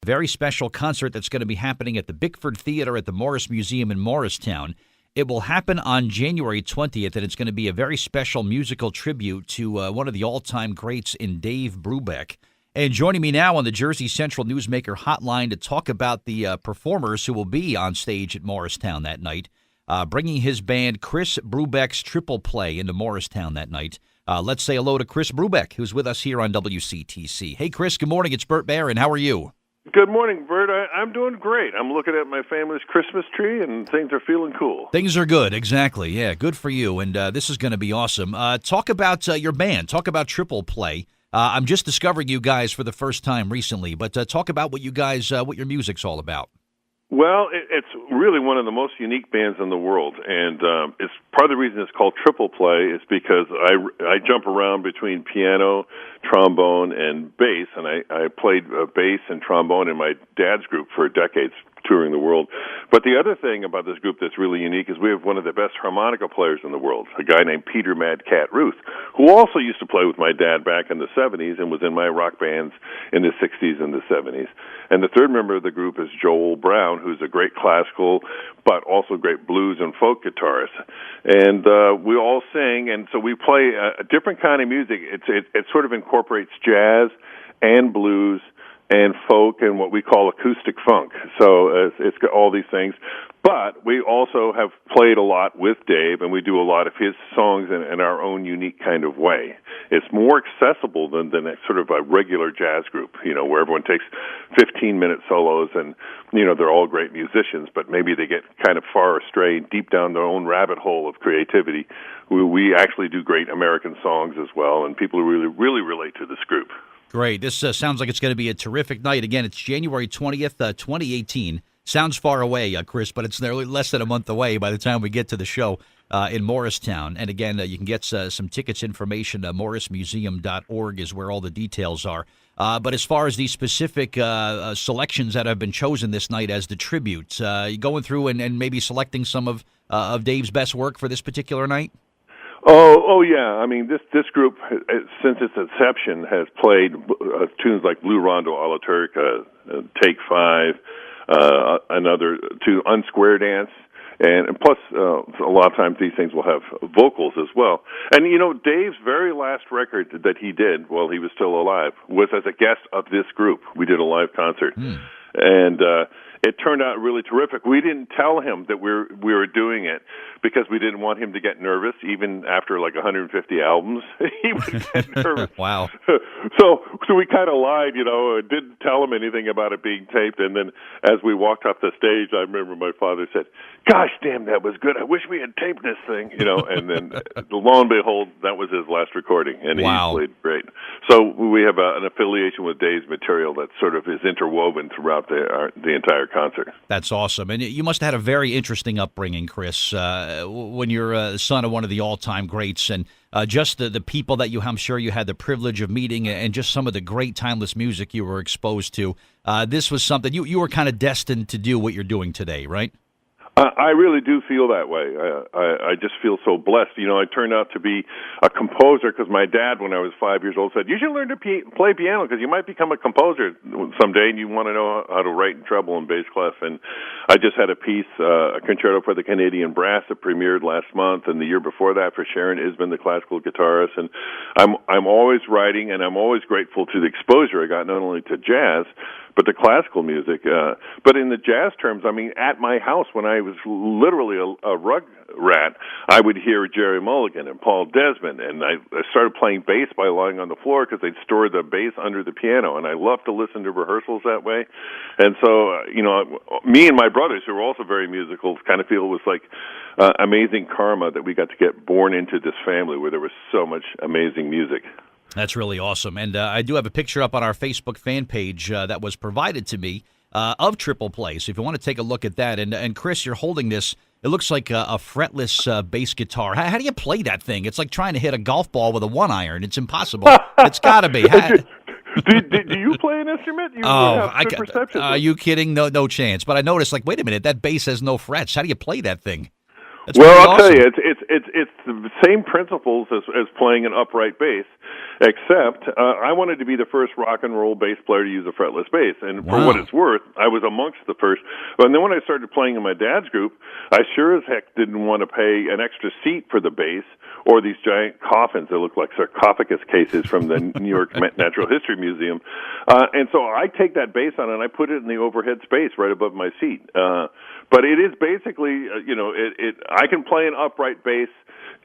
very special concert that's going to be happening at the Bickford Theater at the Morris Museum in Morristown. It will happen on January 20th, and it's going to be a very special musical tribute to one of the all-time greats in Dave Brubeck. And joining me now on the Jersey Central Newsmaker hotline to talk about the performers who will be on stage at Morristown that night, bringing his band Chris Brubeck's Triple Play into Morristown that night. Let's say hello to Chris Brubeck, who's with us here on WCTC. Hey, Chris, good morning. It's Bert Barron. How are you? Good morning, Bert. I'm doing great. I'm looking at my family's Christmas tree, and things are feeling cool. Things are good, exactly. Yeah, good for you, and this is going to be awesome. Talk about your band. Talk about Triple Play. I'm just discovering you guys for the first time recently, but talk about what you guys, what your music's all about. Well, it's really one of the most unique bands in the world, and it's part of the reason it's called Triple Play is because I jump around between piano, trombone, and bass, and I played bass and trombone in my dad's group for decades, touring the world. But the other thing about this group that's really unique is we have one of the best harmonica players in the world, a guy named Peter Mad Cat Ruth, who also used to play with my dad back in the 70s and was in my rock bands in the 60s and the 70s. And the third member of the group is Joel Brown, who's a great classical but also great blues and folk guitarist. And we all sing, and so we play a different kind of music. It sort of incorporates jazz and blues and folk and what we call acoustic funk. So it's got all these things. But we also have played a lot with Dave, and we do a lot of his songs in our own unique kind of way. It's more accessible than a sort of a regular jazz group, where everyone takes 15-minute solos and, they're all great musicians, but maybe they get kind of far astray deep down their own rabbit hole of creativity. We actually do great American songs as well, and people really, really relate to this group. Great. This sounds like it's going to be a terrific night. Again, it's January 20th, 2018. Sounds far away, Chris, but it's nearly less than a month away by the time we get to the show in Morristown. And again, you can get some tickets information. Morrismuseum.org is where all the details are. But as far as these specific selections that have been chosen this night as the tribute, you going through and maybe selecting some of Dave's best work for this particular night? Oh, yeah. I mean, this group, since its inception, has played tunes like Blue Rondo a la Turca, Take Five, another to Unsquare Dance, and plus, a lot of times these things will have vocals as well. And, Dave's very last record that he did while he was still alive was as a guest of this group. We did a live concert. And it turned out really terrific. We didn't tell him that we were doing it because we didn't want him to get nervous. Even after like 150 albums, he would get nervous. Wow. So we kind of lied, didn't tell him anything about it being taped. And then as we walked off the stage, I remember my father said, "Gosh, damn, that was good. I wish we had taped this thing." And then lo and behold, that was his last recording, and wow. He played great. So we have an affiliation with Dave's material that sort of is interwoven throughout the entire concert. That's awesome. And you must have had a very interesting upbringing, Chris, when you're a son of one of the all-time greats, and just the people that I'm sure you had the privilege of meeting, and just some of the great timeless music you were exposed to. This was something you were kind of destined to do what you're doing today, right? I really do feel that way. I just feel so blessed. I turned out to be a composer because my dad, when I was 5 years old, said, "You should learn to play piano because you might become a composer someday, and you want to know how to write in treble and bass clef." And I just had a piece, a concerto for the Canadian Brass that premiered last month, and the year before that for Sharon Isman, the classical guitarist. And I'm always writing, and I'm always grateful to the exposure I got not only to jazz, but the classical music. But in the jazz terms, I mean, at my house when I was literally a rug rat, I would hear Jerry Mulligan and Paul Desmond, and I started playing bass by lying on the floor because they'd store the bass under the piano, and I loved to listen to rehearsals that way. And so, me and my brothers, who were also very musical, kind of feel it was like amazing karma that we got to get born into this family where there was so much amazing music. That's really awesome. And I do have a picture up on our Facebook fan page that was provided to me of Triple Play. So if you want to take a look at that. And Chris, you're holding this. It looks like a fretless bass guitar. How do you play that thing? It's like trying to hit a golf ball with a 1-iron. It's impossible. It's got to be. Do you play an instrument? You have good perception. Are you kidding? No chance. But I noticed, wait a minute, that bass has no frets. How do you play that thing? That's Well, pretty I'll tell awesome. you, it's the same principles as playing an upright bass, except I wanted to be the first rock and roll bass player to use a fretless bass, and for what Wow. it's worth, I was amongst the first. And then when I started playing in my dad's group, I sure as heck didn't want to pay an extra seat for the bass or these giant coffins that look like sarcophagus cases from the New York Natural History Museum. And so I take that bass on and I put it in the overhead space right above my seat. But it is basically, I can play an upright bass,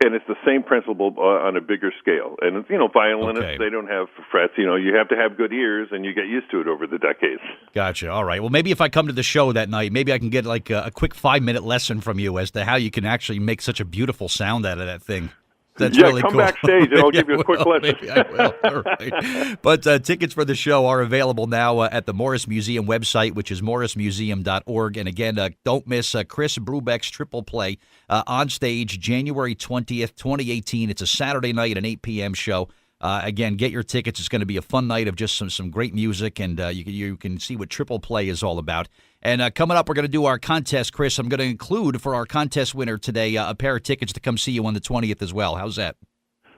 and it's the same principle on a bigger scale. And, violinists, Okay. they don't have frets. You have to have good ears, and you get used to it over the decades. Gotcha. All right. Well, maybe if I come to the show that night, maybe I can get like a quick 5-minute lesson from you as to how you can actually make such a beautiful sound out of that thing. That's really come cool. backstage, and I'll give you a Maybe I quick will. lesson. Maybe I will. All right. But tickets for the show are available now at the Morris Museum website, which is morrismuseum.org. And again, don't miss Chris Brubeck's Triple Play on stage January 20th, 2018. It's a Saturday night, an 8 p.m. show. Again, get your tickets. It's going to be a fun night of just some great music, and you can see what Triple Play is all about. And coming up, we're going to do our contest, Chris. I'm going to include for our contest winner today a pair of tickets to come see you on the 20th as well. How's that?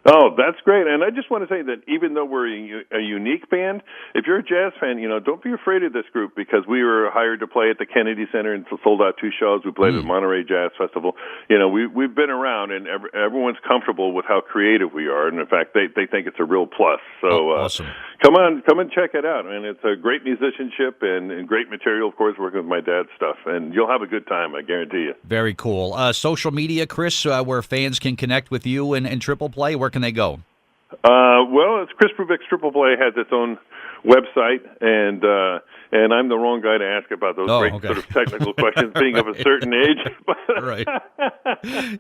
Oh, that's great. And I just want to say that even though we're a unique band, if you're a jazz fan, don't be afraid of this group, because we were hired to play at the Kennedy Center and sold out 2 shows. We played at Monterey Jazz Festival. We've been around, and everyone's comfortable with how creative we are. And in fact, they think it's a real plus. So awesome. Come and check it out. And it's a great musicianship and great material, of course, working with my dad's stuff. And you'll have a good time, I guarantee you. Very cool. Social media, Chris, where fans can connect with you and Triple Play, where can they go? Well, it's Chris Brubeck's Triple Play has its own website, and I'm the wrong guy to ask about those sort of technical questions, being of a certain age. Right.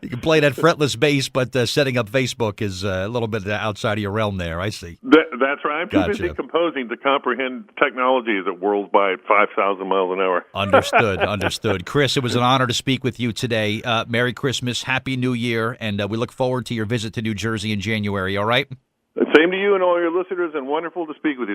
You can play that fretless bass, but setting up Facebook is a little bit outside of your realm there. I see. That's right. I'm too Gotcha. busy composing to comprehend technologies that whirls by at 5,000 miles an hour. Understood. Chris, it was an honor to speak with you today. Merry Christmas, Happy New Year, and we look forward to your visit to New Jersey in January, all right? Same to you and all your listeners, and wonderful to speak with you.